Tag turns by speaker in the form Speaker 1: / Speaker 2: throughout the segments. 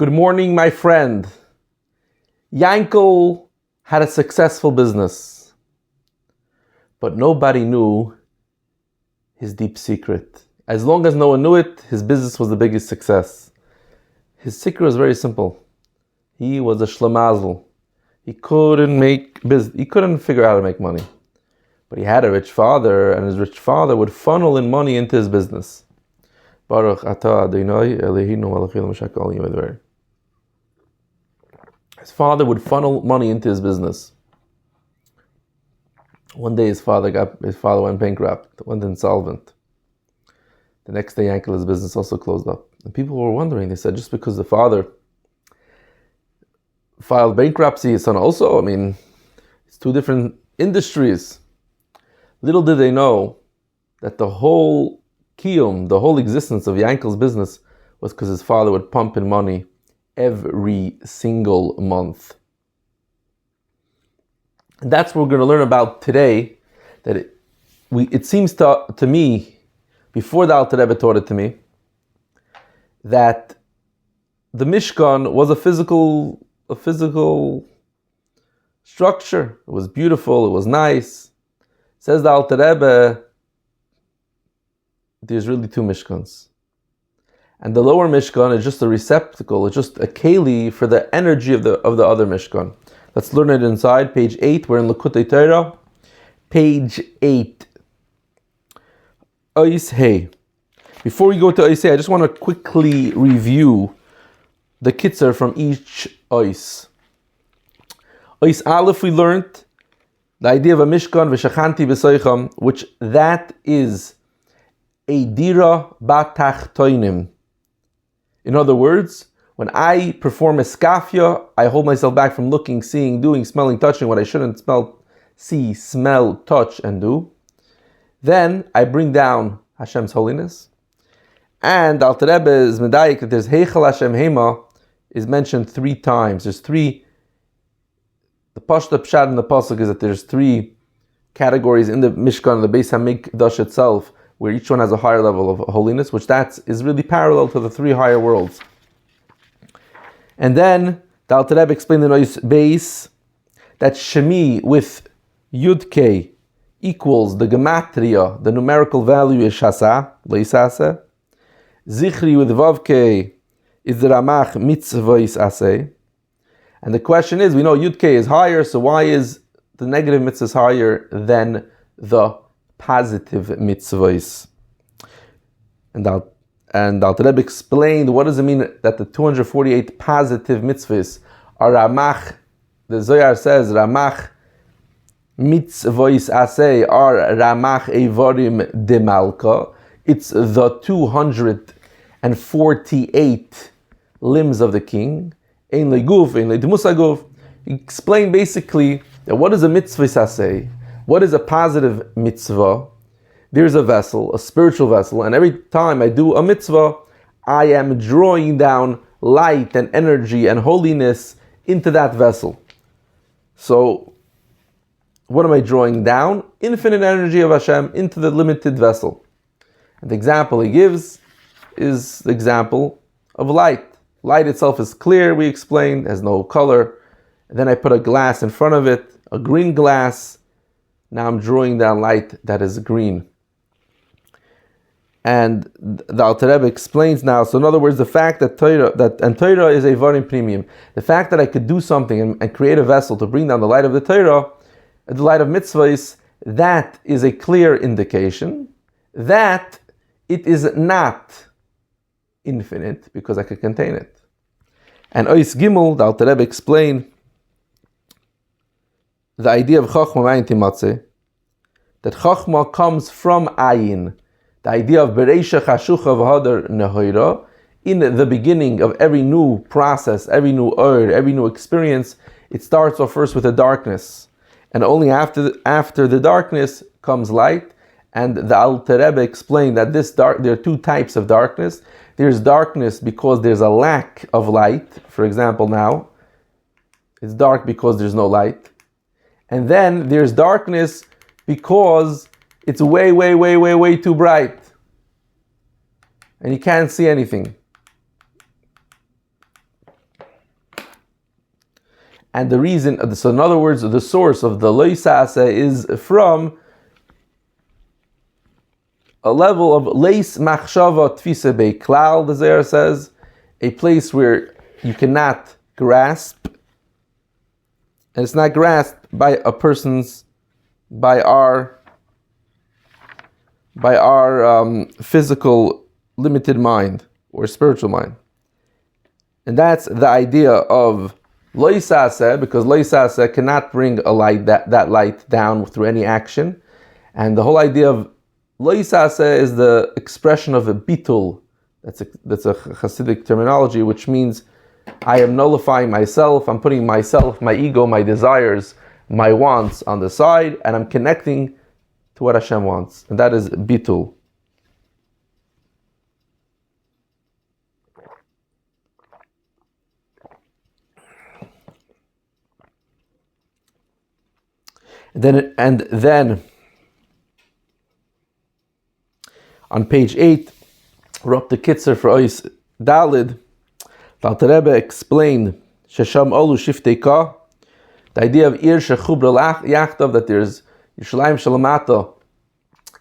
Speaker 1: Good morning, my friend. Yankel had a successful business, but nobody knew his deep secret. As long as no one knew it, his business was the biggest success. His secret was very simple. He was a shlemazel. He couldn't figure out how to make money. But he had a rich father, and his rich father would funnel in money into his business. Baruch atah Adonai Eloheinu melech haolam v'shakol yimei. His father would funnel money into his business. One day his father went bankrupt, went insolvent. The next day Yankel's business also closed up. And people were wondering, they said, just because the father filed bankruptcy, his son also, it's two different industries. Little did they know that the whole kiyum, the whole existence of Yankel's business was because his father would pump in money every single month. And that's what we're going to learn about today. That it seems to me, before the Alter Rebbe taught it to me, that the Mishkan was a physical structure. It was beautiful. It was nice. Says the Alter Rebbe, there's really two Mishkans. And the lower Mishkan is just a receptacle, it's just a keli for the energy of the other Mishkan. Let's learn it inside, page 8, we're in Lekutie Torah, page 8. Ois Hey. Before we go to Ois Hey, I just want to quickly review the kitzer from each Ois. Ois Aleph, we learned the idea of a Mishkan, v'shachanti b'soicham, which that is a dira batachtoinim. In other words, when I perform a skafia, I hold myself back from looking, seeing, doing, smelling, touching what I shouldn't see, smell, touch, and do. Then I bring down Hashem's holiness. And Alter Rebbe is medayik that there's Heichal Hashem Hema is mentioned 3 times. There's 3. The Pashta Pshat in the Pasuk is that there's 3 categories in the Mishkan, the Beis HaMikdash itself, where each one has a higher level of holiness, which is really parallel to the 3 higher worlds. And then the Alter Rebbe explained in Ois Beis that Shemi with Yud Kei equals the gematria, the numerical value is Shasa, Leisase. Zichri with Vav Kei is the Ramach Mitzvahis Aseh. And the question is, we know Yud Kei is higher, so why is the negative mitzvahs higher than the positive mitzvahs? And Alter Rebbe explained what does it mean that the 248 positive mitzvahs are Ramach. The Zohar says Ramach mitzvahs aseh are Ramach evarim de Malka. It's the 248 limbs of the king. Ein leguf, ein ledemusaguf. He explained basically that what is a mitzvah aseh? What is a positive mitzvah? There's a vessel, a spiritual vessel, and every time I do a mitzvah, I am drawing down light and energy and holiness into that vessel. So, what am I drawing down? Infinite energy of Hashem into the limited vessel. And the example he gives is the example of light. Light itself is clear, we explained, has no color. And then I put a glass in front of it, a green glass. Now I'm drawing down light that is green. And the Alter Rebbe explains now, so in other words, the fact that Torah is a varim premium, the fact that I could do something and create a vessel to bring down the light of the Torah, the light of mitzvahs, that is a clear indication that it is not infinite because I could contain it. And Ois Gimel, the Alter Rebbe explained the idea of Chachma Ma'ayin Timatzeh, that Chachma comes from Ayin. The idea of Bereisha Chashucha V'Hadar Nehoira, in the beginning of every new process, every new every new experience, it starts off first with a darkness. And only after the darkness comes light. And the Alter Rebbe explained that there are 2 types of darkness. There's darkness because there's a lack of light. For example, now, it's dark because there's no light. And then there's darkness because it's way, way, way, way, way too bright. And you can't see anything. And the reason, so in other words, the source of the loisase is from a level of leis machshava tfisa beklal, the Zohar says, a place where you cannot grasp, and it's not grasped by a person's, by our physical limited mind or spiritual mind. And that's the idea of loisase, because loisase cannot bring a light, that light down through any action. And the whole idea of loisase is the expression of a bitul. That's a Hasidic terminology, which means I am nullifying myself, I'm putting myself, my ego, my desires, my wants on the side, and I'm connecting to what Hashem wants. And that is bitul. And then on page 8, Rab the Kitzer for Ois Dalid, the Alter Rebbe explained Shesham Olu Shiftei Ka, the idea of Ir Shechubra Yachtav, that there's Yerushalayim Shalamata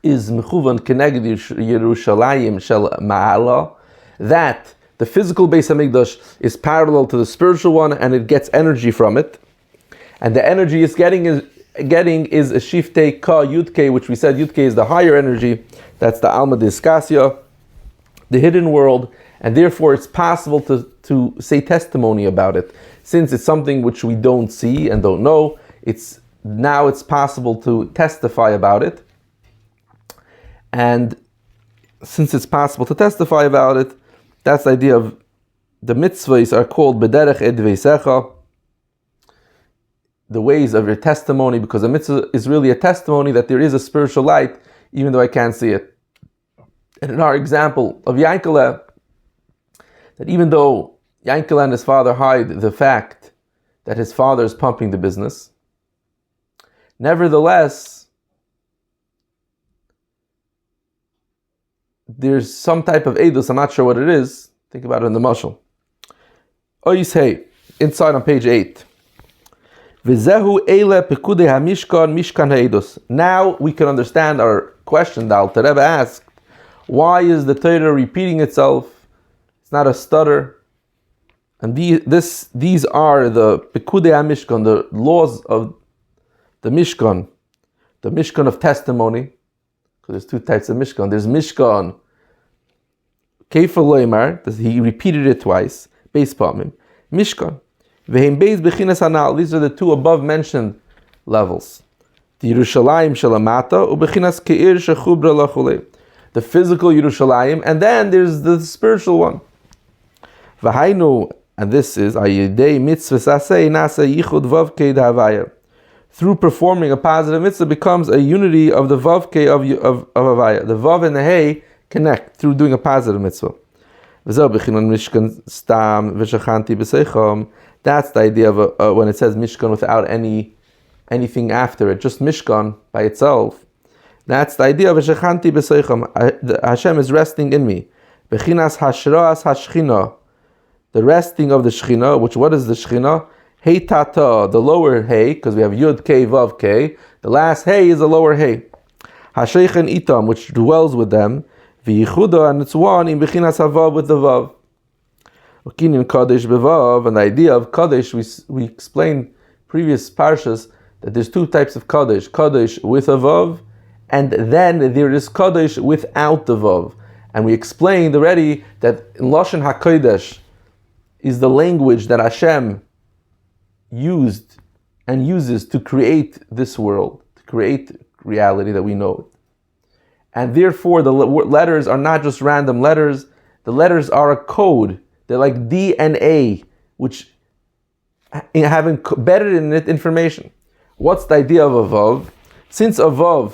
Speaker 1: is Mechuvan Keneged Yerushalayim Shel Ma'ala, that the physical Beis HaMikdash is parallel to the spiritual one and it gets energy from it, and the energy it's getting is a Shiftei Ka Yudke, which we said Yudke is the higher energy, that's the Alma Diskasya, the hidden world, and therefore it's possible to say testimony about it. Since it's something which we don't see and don't know, it's possible to testify about it. And since it's possible to testify about it, that's the idea of the mitzvahs are called Bederech Edveisecha, the ways of your testimony, because a mitzvah is really a testimony that there is a spiritual light, even though I can't see it. And in our example of Yankele, that even though Yankele and his father hide the fact that his father is pumping the business, nevertheless, there's some type of edus, I'm not sure what it is, think about it in the mashal. Ois Hey, inside on page 8. V'zehu eile pekudei hamishkan mishkan ha'edus. Now we can understand our question that Alter Rebbe asked. Why is the Torah repeating itself? It's not a stutter. And these are the Pekudei HaMishkan, the laws of the Mishkan of testimony. Because there's two types of Mishkan. There's Mishkan, Keifel Loimar, he repeated it twice, Beis Pamim, Mishkan. Vehem Beis Bechinas Hanal, these are the two above mentioned levels. The Yerushalayim Shalamata, Ubechinas Keir Shechubra Lachulei. The physical Yerushalayim, and then there's the spiritual one. V'hainu, and this is Ayidei Mitzvah Sasei Nasa Yichud Vavkei D'Havaya. Through performing a positive mitzvah becomes a unity of the Vavkei of Havaya. The Vav and the Hey connect through doing a positive mitzvah. V'zeh Bechinon Mishkan Stam V'shachanti B'seichom. That's the idea of when it says Mishkan without anything after it, just Mishkan by itself. That's the idea of Shechanti b'seicham. Hashem is resting in me. Bechinas hashras hashchina, the resting of the Shechina. Which what is the Shechina? Hey tata, the lower hey, because we have Yud K Vav K. The last hey is the lower hey. Hasheichen itam, which dwells with them. V'yichuda, and it's one in Bechinas havav with the vav. Okinin kadesh bevav, and the idea of kadesh we explained previous parshas that there's two types of kadesh: kadesh with a vav, and then there is Kadosh without the Vav. And we explained already that in Lashon HaKodesh is the language that Hashem used and uses to create this world, to create reality that we know. And therefore the letters are not just random letters, the letters are a code. They're like DNA, which have embedded in it information. What's the idea of a Vav? Since a Vav,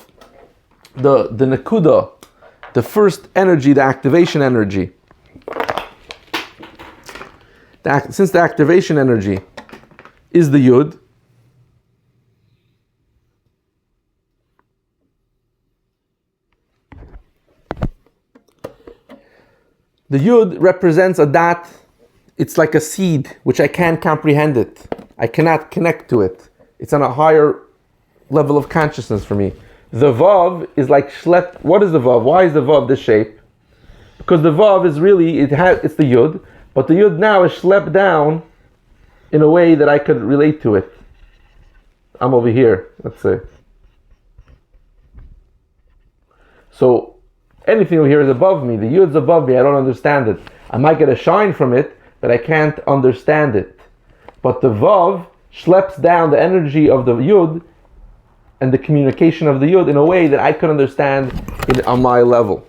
Speaker 1: the Nekuda, the first energy, the activation energy. Since the activation energy is the Yud, the Yud represents a dat, it's like a seed, which I can't comprehend it. I cannot connect to it. It's on a higher level of consciousness for me. The Vav is like Shlep. What is the Vav? Why is the Vav this shape? Because the Vav is really, it's the Yud, but the Yud now is schlepped down in a way that I could relate to it. I'm over here, let's say. So anything over here is above me. The Yud's above me. I don't understand it. I might get a shine from it, but I can't understand it. But the Vav schleps down the energy of the Yud and the communication of the Yud in a way that I could understand it on my level.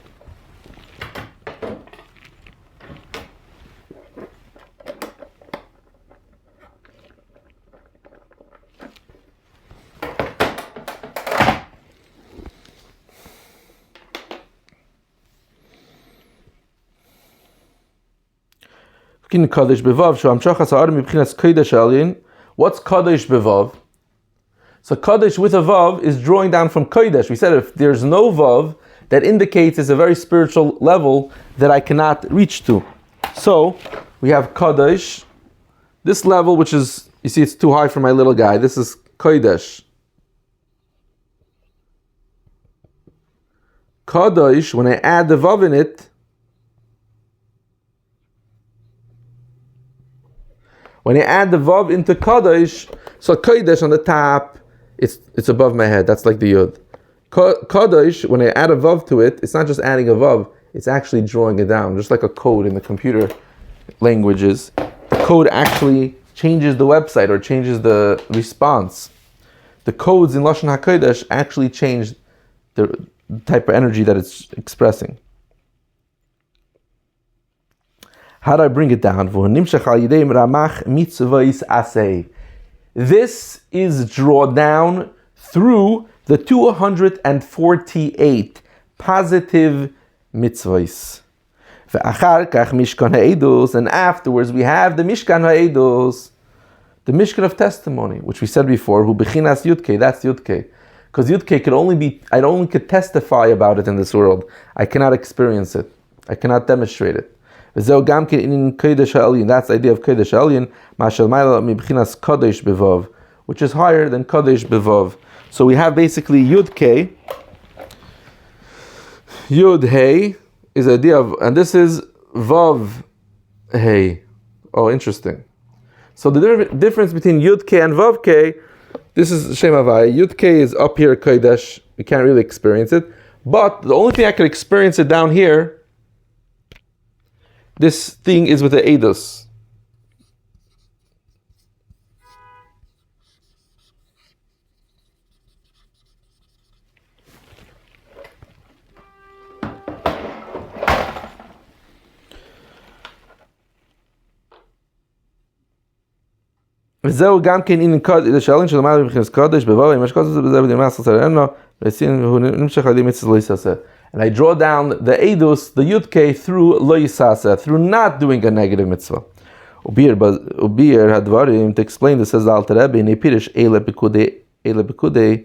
Speaker 1: What's Kadosh Bevav? So Kadosh with a Vav is drawing down from Kodesh. We said if there's no Vav, that indicates it's a very spiritual level that I cannot reach to. So we have Kadosh, this level, which is, you see it's too high for my little guy. This is Kodesh. Kadosh, when I add the Vav in it, when I add the Vav into Kadosh, so Kodesh on the top, it's above my head. That's like the Yud. Kadosh, when I add a Vav to it, it's not just adding a Vav, it's actually drawing it down, just like a code in the computer languages. The code actually changes the website or changes the response. The codes in Lashon HaKodesh actually change the type of energy that it's expressing. How do I bring it down? This is drawn down through the 248 positive mitzvahs. And afterwards we have the Mishkan Ha'edos, the Mishkan of testimony, which we said before, Hu Bechinas Yudke, that's Yudke. Because Yudke could only be, I only could testify about it in this world. I cannot experience it. I cannot demonstrate it. That's the idea of Kodesh Elyon, which is higher than Kodesh Bevav. So we have basically Yud K. Yud Hey is the idea of, and this is Vav Hey. Oh, interesting. So the difference between Yud K and Vav K, this is Shem Havai. Yud K is up here, Kodesh. We can't really experience it. But the only thing I could experience it down here, this thing is with the Eidos. וזהו גם כן אין לשאלין של מעלה מבחינת קודש, בבוא עם השקודת בזה בדימאס לצלנו, ועשינו הוא נמשך על ידי מצווה לא יסעשה. And I draw down the Eidos, the Yudke, through Lo Yisasa, through not doing a negative mitzvah. Ubir Hadvarim, to explain this, says the Alter Rebbe, in Epirish, Eile Pekudei,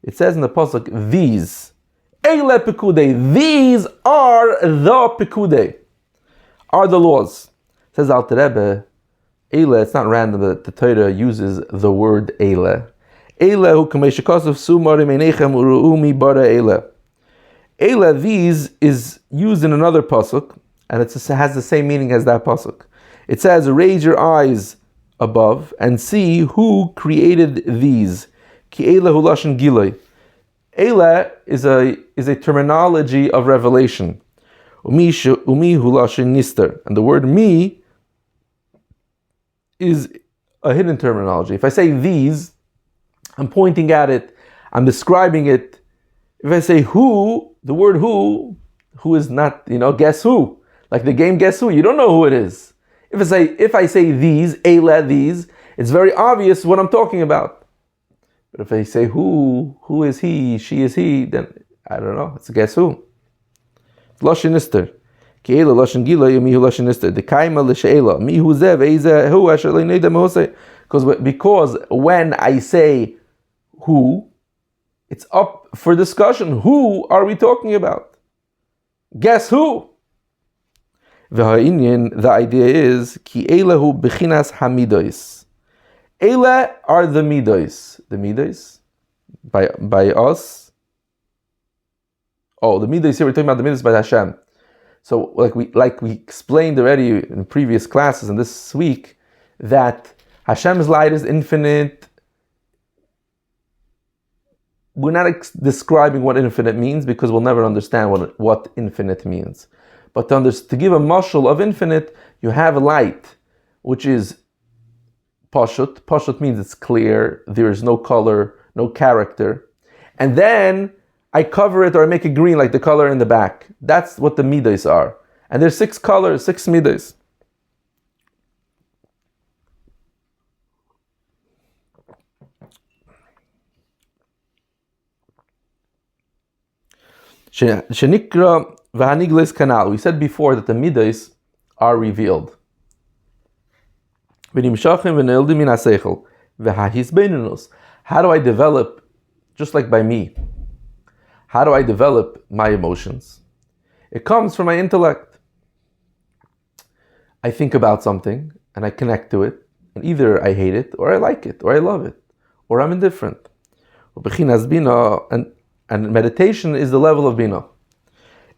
Speaker 1: it says in the Pasuk, these. Eile Pekudei, these are the Pekudei, are the laws. It says the Alter Rebbe, Eile, it's not random that the Torah uses the word Eile. Eile hu kameshikosov sumarim einechem uruumi bara Eile. Eila, these, is used in another pasuk, and it has the same meaning as that pasuk. It says, raise your eyes above and see who created these. Ki Eila hu lashon giloi. Eila is a terminology of revelation. Umi hu lashon nister. And the word me is a hidden terminology. If I say these, I'm pointing at it, I'm describing it. If I say who, the word who is not, guess who? Like the game Guess Who, you don't know who it is. If I say these, Eila, these, it's very obvious what I'm talking about. But if I say who is he, she is he, then I don't know, it's a guess who. Lashon nister. Ki Eila lashon gila, mihu lashon nister. Dekaima l'she'ela, mihu zev, eize, hu, asher le'neida mehosei. Because when I say who, it's up for discussion. Who are we talking about? Guess who? The idea is, ki elahu bechinas hamidos. Eile are the midos. The midos by us. Oh, the midos here, we're talking about the midos by Hashem. So like we explained already in previous classes and this week, that Hashem's light is infinite. We're not describing what infinite means because we'll never understand what infinite means. But to give a mashal of infinite, you have a light, which is pashut. Pashut means it's clear, there is no color, no character. And then I cover it or I make it green like the color in the back. That's what the midas are. And there's 6 colors, 6 midas. Shenikra v'hanigles kanal. We said before that the midas are revealed. How do I develop, just like by me, how do I develop my emotions? It comes from my intellect. I think about something and I connect to it, and either I hate it or I like it or I love it or I'm indifferent. And meditation is the level of bina.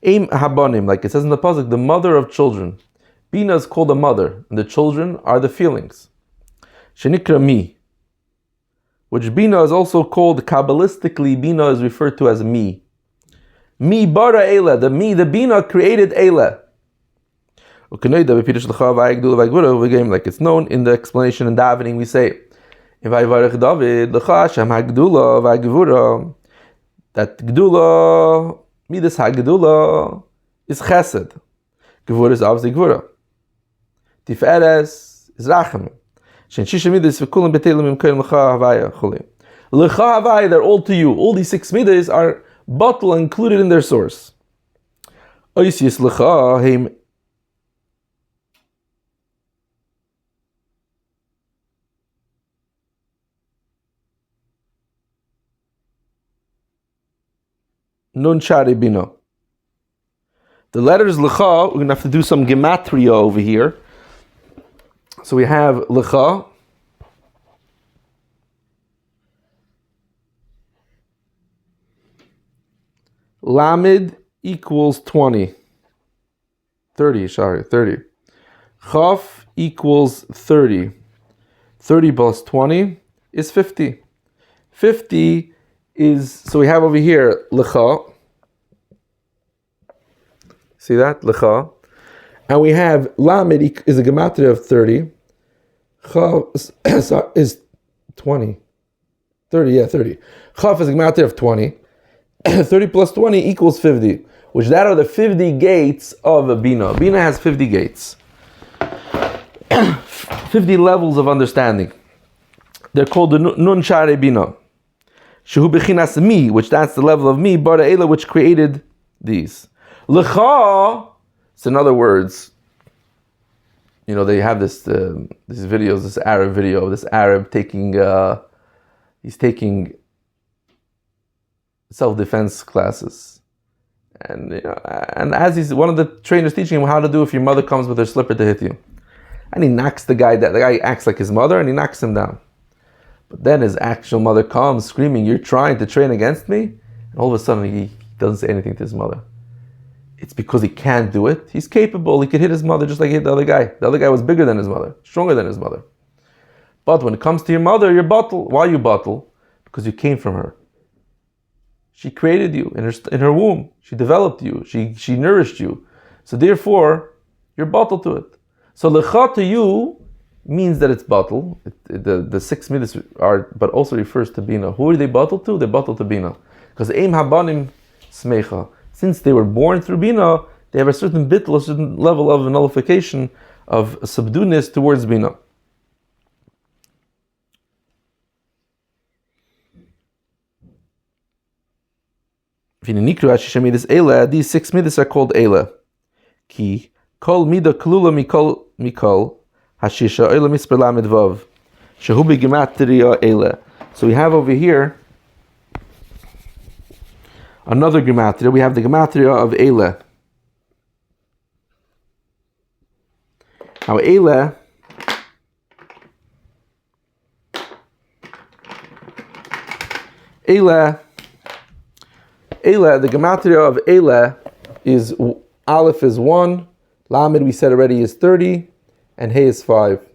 Speaker 1: Aim habanim, like it says in the pasuk, the mother of children. Bina is called a mother, and the children are the feelings. Shenikra mi, which bina is also called, kabbalistically, bina is referred to as mi. Mi bara eila, the bina created eila. Like it's known in the explanation in davening, we say, that Gdula, Midas HaGdula, is Chesed. Gevura is obviously Gevura. Tiferes is Rachamim. Shen Shisha Midas v'kulam betelim imkoyim L'cha Havaya Cholim. L'cha Havaya, they're all to you. All these 6 Midas are bottle included in their source. Oisis L'cha Heim Nun Shari Bina. The letters L'cha, we're going to have to do some gematria over here. So we have L'cha. Lamed equals 20. 30. Chaf equals 30. 30 plus 20 is 50. 50 is, so we have over here L'cha. See that? L'cha. And we have Lamed is a gematria of 30. Chaf is 20. 30, yeah, 30. Chaf is a gematria of 20. 30 plus 20 equals 50, which that are the 50 gates of a Bina. Bina has 50 gates. 50 levels of understanding. They're called the Nun Share Bina. Shehu Bechinas Mi, which that's the level of Mi, Bara Eila, which created these. L'cha, so in other words, they have these videos, this Arab video, this Arab he's taking self-defense classes, and as he's one of the trainers teaching him how to do if your mother comes with her slipper to hit you, and he knocks the guy acts like his mother and he knocks him down, but then his actual mother comes screaming, "You're trying to train against me," and all of a sudden he doesn't say anything to his mother. It's because he can't do it. He's capable. He could hit his mother just like he hit the other guy. The other guy was bigger than his mother, stronger than his mother. But when it comes to your mother, you're bottle. Why you bottle? Because you came from her. She created you in her womb. She developed you. She nourished you. So therefore, you're bottled to it. So L'cha to you means that it's bottle. The 6 midas are, but also refers to Bina. Who are they bottled to? They're bottled to Bina. Because Eim Habanim Smecha. Since they were born through Bina, they have a certain bittul, a certain level of nullification, of subduedness towards Bina. These 6 midas are called Eila. Ki kol mida klula mikol hashisha Eila misper lamed vav shehu b'gematria Eila. So we have over here another gematria. We have the gematria of Eila. Now Eila Eila, the gematria of Eila is Aleph is 1, Lamed we said already is 30, and Hey is 5.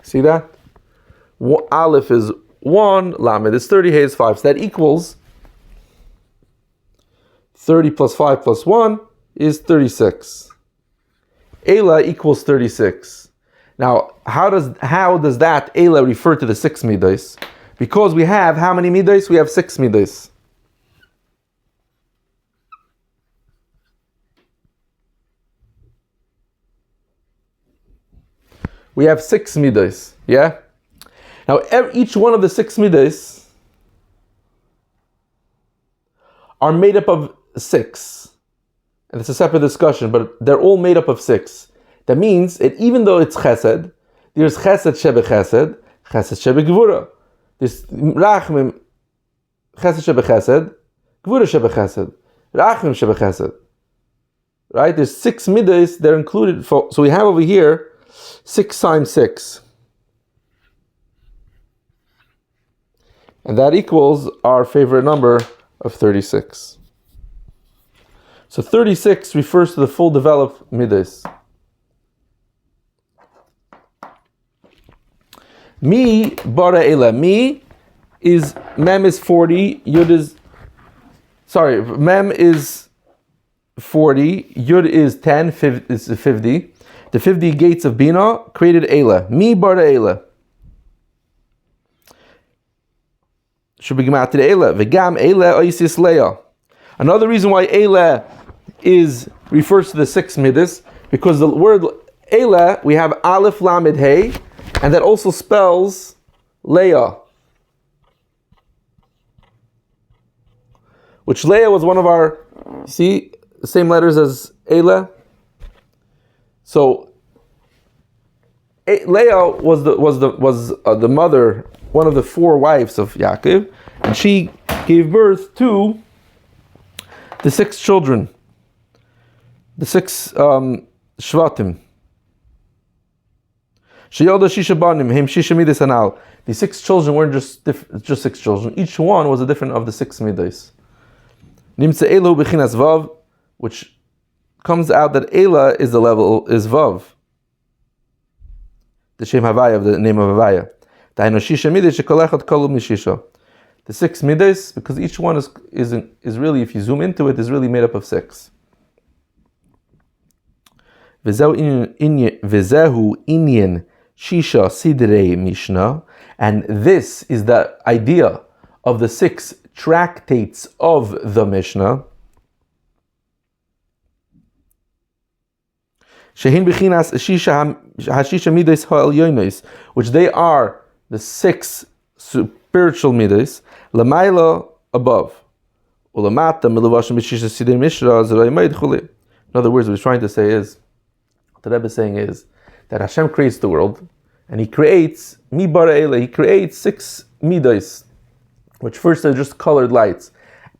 Speaker 1: See that? Aleph is 1, Lamed is 30, Hey is 5. So that equals 30 plus 5 plus 1 is 36. Eila equals 36. Now, how does that Eila refer to the 6 midos? Because we have how many midos? We have 6 midos. We have 6 midos, yeah? Now, each one of the 6 midos are made up of 6. And it's a separate discussion, but they're all made up of 6. That means that even though it's chesed, there's chesed shebe chesed, chesed shebe gevura. There's rachmim, chesed shebe chesed, gevura shebe chesed, rachmim shebe chesed. Right? There's 6 midas, they're included. So we have over here 6 times 6. And that equals our favorite number of 36. So 36 refers to the full developed midas. Mi bara Eila. Mi is mem is 40, yud is mem is 40, yud is 10, is 50. The 50 gates of Bina created Eila. Mi bara Eila. Should be gematir Eila. V'gam Eila oisis Leah. Another reason why Eila refers to the 6 midas, because the word Eila, we have Aleph Lamed Hey, and that also spells Leah. Which Leah was one of our, see, the same letters as Eila. So Leah was the mother, one of the 4 wives of Yaakov, and she gave birth to the 6 children, the 6 Shvatim. Sheyolda shisha banim, hem shisha midas anal. The 6 children weren't just 6 children. Each one was a different of the 6 midas. Nimtze Elu b'chinas vav, which comes out that Eila is the level is vav. The shem havaya of the name of havaya. Dainu shisha midas shekolechot kolum nishisha. The 6 midas, because each one is really, if you zoom into it, is really made up of 6. V'zehu inyan Shisha Sidrei Mishnah, and this is the idea of the 6 tractates of the Mishnah. Shehin Bechinas Hashisha Midas Ha'elyonos, which they are the 6 spiritual midas, Lamaila above. Ulamata Milavashim B'Shisha Sidrei Mishnah Zerei Meid Chuli. In other words, what he's trying to say is, what the Rebbe is saying is, that Hashem creates the world, and He creates Mi Bara Eila. He creates 6 midas, which first are just colored lights.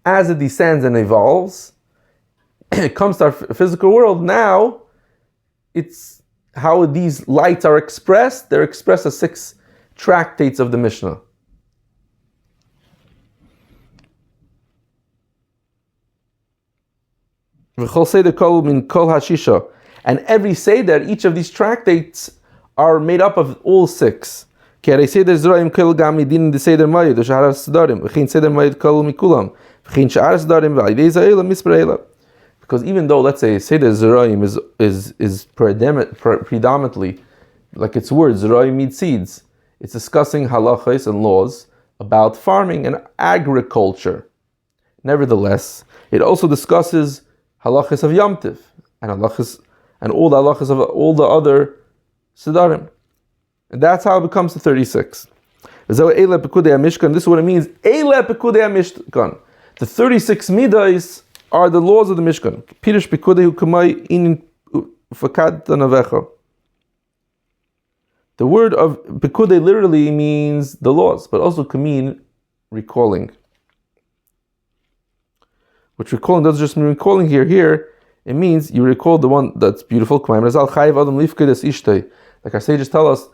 Speaker 1: As it descends and evolves, it comes to our physical world. Now, it's how these lights are expressed. They're expressed as 6 tractates of the Mishnah. V'chol seder kol min kol hashisha. And every seder, each of these tractates are made up of all 6. Because even though, let's say, Seder Zerayim is predominantly, like its word, Zerayim means seeds. It's discussing halachos and laws about farming and agriculture. Nevertheless, it also discusses halachos of Yom Tiv and halachos and all the halachas of all the other Sidarim. And that's how it becomes the 36. This is what it means. The 36 midas are the laws of the Mishkan. The word of Pekudei literally means the laws, but also can mean recalling. Which recalling doesn't just mean recalling here. Here, it means you recall the one that's beautiful. Like our sages tell us,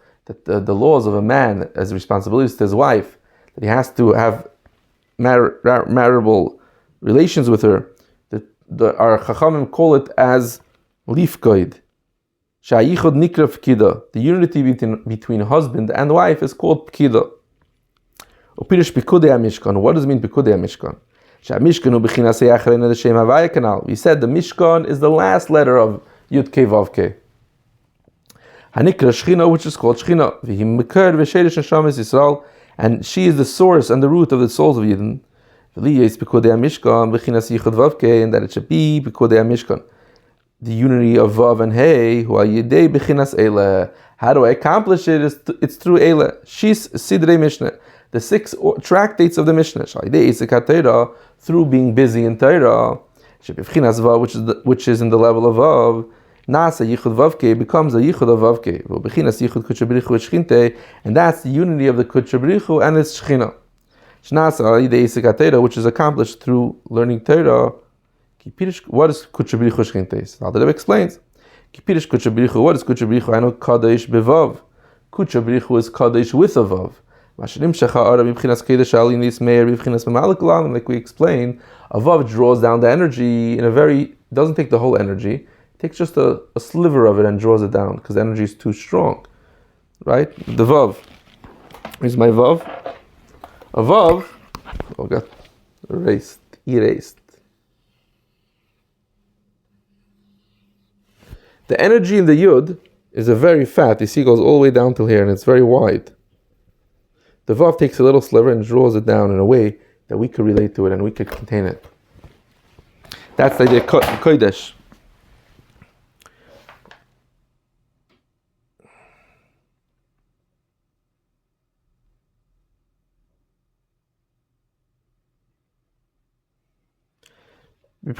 Speaker 1: that the laws of a man as responsibilities to his wife, that he has to have marital relations with her, our Chachamim call it as lifkoid. Shayichod nikra pekida. The unity between husband and wife is called pekida. Upirish pekudei hamishkan. What does it mean pekudei hamishkan? Shamishkan ubechinas yachrein the shem havaya kanal. We said the mishkan is the last letter of Yud Kei Vav Kei. Hanikra shchina, which is called shchina. V'him mekar v'sherish neshamas Yisrael, and she is the source and the root of the souls of Yidden. And that it should be Pekudei HaMishkan, the unity of Vav and Hey, who are Yidei Bechinas Eile. How do I accomplish it? It's through Eile. Shis Sidrei Mishnah, the 6 tractates of the Mishnah. Through being busy in Torah, which is in the level of Vav. Nasa Yichud Vavke becomes a Yichud of Vavke. And that's the unity of the Kutshabrichu and its Shechina. Which is accomplished through learning Torah. What is Kutshabrichu Shechintes? Now the Rebbe explains. What is Kutshabrichu? I know Kadesh Bevav. Kutshabrichu is Kadesh with a Vav. Like we explained, a Vav draws down the energy in a very, doesn't take the whole energy, it takes just a sliver of it and draws it down because the energy is too strong. Right? The Vav. Here's my Vav. A Vav, got erased. The energy in the Yud is a very fat. You see, it goes all the way down till here, and it's very wide. The Vav takes a little sliver and draws it down in a way that we could relate to it and we could contain it. That's the idea of Kodesh. To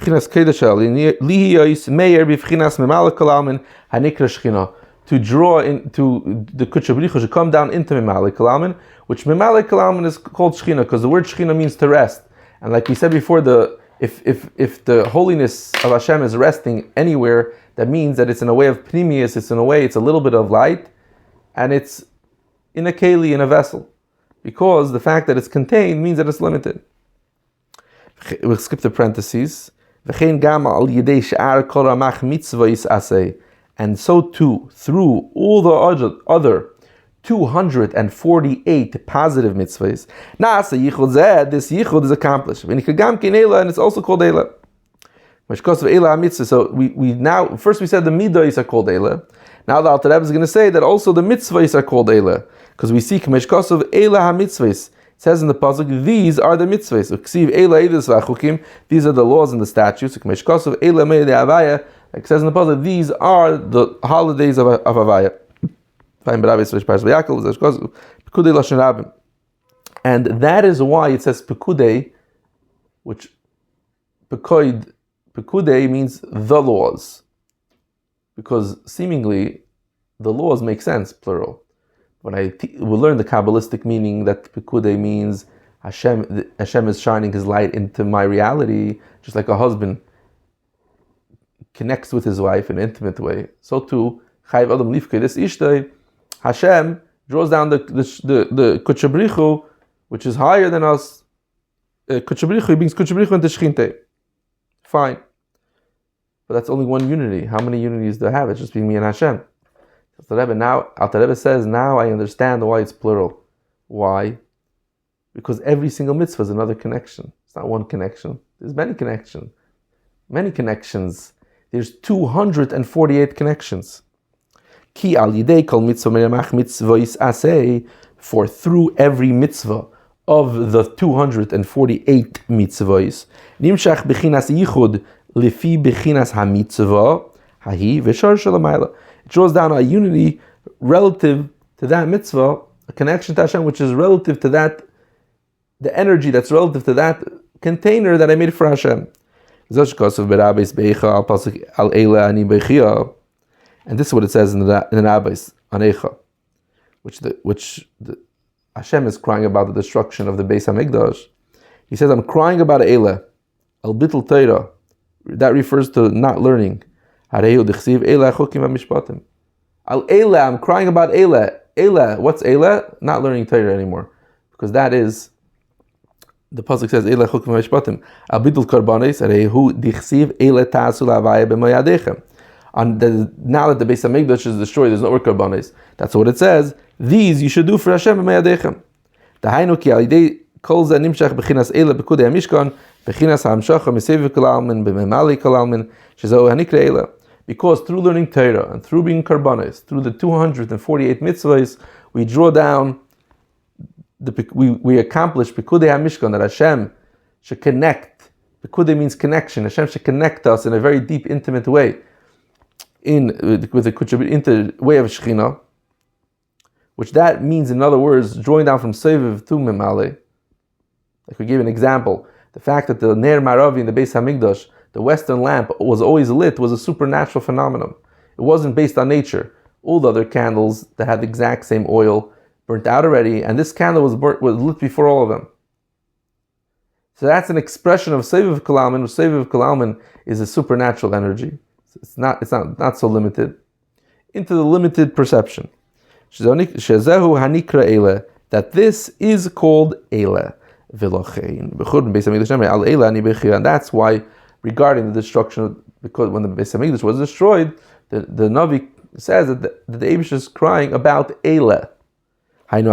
Speaker 1: draw into the Kutshabrichu should come down into Memalik Kalamin, which Memalik Kalamin is called Shechina because the word Shechina means to rest. And like we said before, if the holiness of Hashem is resting anywhere, that means that it's in a way of Pnimius, it's a little bit of light, and it's in a keli, in a vessel. Because the fact that it's contained means that it's limited. We'll skip the parentheses. And so too, through all the other 248 positive mitzvahs, this yichud is accomplished. And it's also called Eila. So we now, first we said the midos are called Eila. Now the Alter Rebbe is going to say that also the mitzvahs are called Eila. Because we see K'meshkosov Eila ha-mitzvahs. It says in the pasuk, these are the mitzvahs. These are the laws and the statutes. Like it says in the pasuk, these are the holidays of Havaya. And that is why it says Pekudei, which Pekudei means the laws. Because seemingly the laws make sense, plural. When we learn the Kabbalistic meaning that Pekudei means Hashem is shining His light into my reality, just like a husband connects with his wife in an intimate way. So too, Chayv Adam Lifkei, this Ishtay, Hashem draws down the Kutshabrichu, which is higher than us. Kutshabrichu, he brings Kutshabrichu into Shechinte. Fine. But that's only one unity. How many unities do I have? It's just being me and Hashem. Alter Rebbe says, now I understand why it's plural. Why? Because every single mitzvah is another connection. It's not one connection. There's many connections. There's 248 connections. Ki al yidei kol mitzvah me'amach mitzvahis aseh, for through every mitzvah of the 248 mitzvahs, nimshach bechinas yichud lefi bechinas ha-mitzvah hahi v'shar shalamayla. It draws down a unity relative to that mitzvah, a connection to Hashem which is relative to that, the energy that's relative to that container that I made for Hashem. And this is what it says in the Rabbis Anecha, which Hashem is crying about the destruction of the Beis Hamikdash. He says, I'm crying about Eila, al bittul Torah. That refers to not learning. Al Eila, I'm crying about Eila. Eila, what's Eila? Not learning Torah anymore. Because that is, the pasuk says, Eila chukim v'mishpatim, al bidul karbanis, arehu dichsiv Eila ta'asu la'avaya b'mayadechem. Now that the Beis Hamikdash is destroyed, there's no more karbanis. That's what it says. These you should do for Hashem b'mayadechem. Dahainu ki alidei kol zeh nimshach b'chinas Eila b'kudei hamishkan, b'chinas ha'amshacha miseviv kol almin, b'memali kol almin, shezohu hanikra Eila. Because through learning Torah and through being karbanis, through the 248 mitzvahs, we draw down, we accomplish Pekudei HaMishkan, that Hashem should connect. Pekudei means connection. Hashem should connect us in a very deep, intimate way, with the way of Shekhinah, which that means, in other words, drawing down from Seviv to Memale. Like we gave an example, the fact that the Ner Maravi in the Beis Hamikdash, the western lamp, was always lit, was a supernatural phenomenon. It wasn't based on nature. All the other candles that had the exact same oil burnt out already, and this candle was lit before all of them. So that's an expression of Seviv Kalalman. Seviv Kalalman is a supernatural energy. It's not so limited. Into the limited perception. Shezehu hanikra Eile, that this is called Eile. And that's why, regarding the destruction, because when the Beis Hamikdash was destroyed, the Navi says that the Eibush is crying about Eile. It's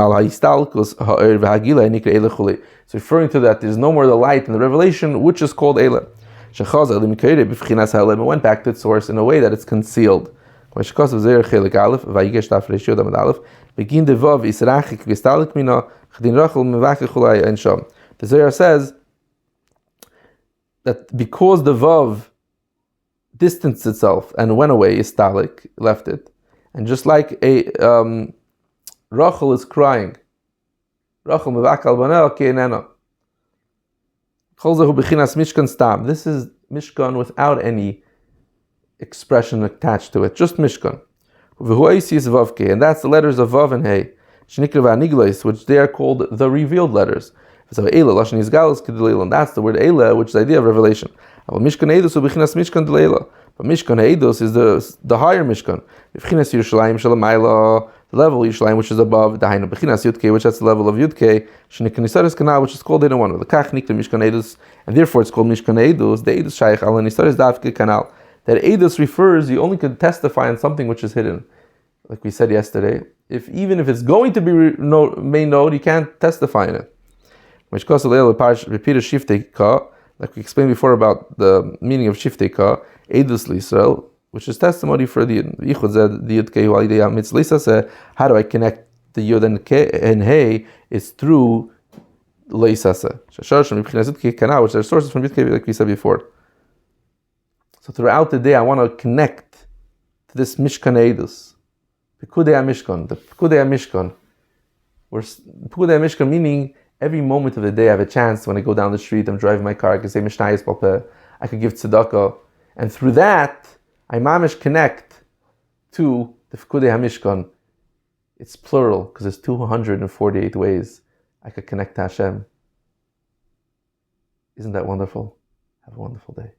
Speaker 1: referring to that there's no more the light in the revelation, which is called Eile. It went back to its source in a way that it's concealed. The Zohar says that because the Vav distanced itself and went away, Istalik left it, and just like a Rachel is crying, Rachel mevakal banel ke'enena. This is Mishkan without any expression attached to it, just Mishkan. And that's the letters of Vav and Hey, which they are called the revealed letters. So Eila, Lashon Yizgalus Kedeleila, and that's the word Eila, which is the idea of revelation. But Mishkan Eidos u'Bechinas Mishkan Deleila. But Mishkan Eidos is the higher Mishkan. Bechinas Yerushalayim Shalamayla, the level of Yerushalayim which is above, the Hainu Bechinas Yudke, which that's the level of Yudke, Shenikan Nisaris Kanal, which is called Eina one. The Kach Nikla Mishkan Eidos, and therefore it's called Mishkan Eidos. The Eidos Shaykh Al Nisaris Davke Kanal. That Eidos refers, you only can testify on something which is hidden. Like we said yesterday, even if it's going to be made known, you can't testify in it. Like we explained before about the meaning of Shiftei Ka, Eidus L'Yisrael, which is testimony for the Yichud Zed, the Yud Kei Walidei HaMitz L'Yisase. How do I connect the Yud and Hey? It's through L'Yisase. Which are sources from Yud Kei, like we said before. So throughout the day, I want to connect to this Mishkan Eidus. Pekudei HaMishkan, the Pekudei HaMishkan. Pekudei HaMishkan meaning every moment of the day I have a chance. When I go down the street, I'm driving my car, I can say Mishnayos Balpeh, I could give tzedakah, and through that I mamish connect to the Pekudei HaMishkan. It's plural because there's 248 ways I could connect to Hashem. Isn't that wonderful? Have a wonderful day.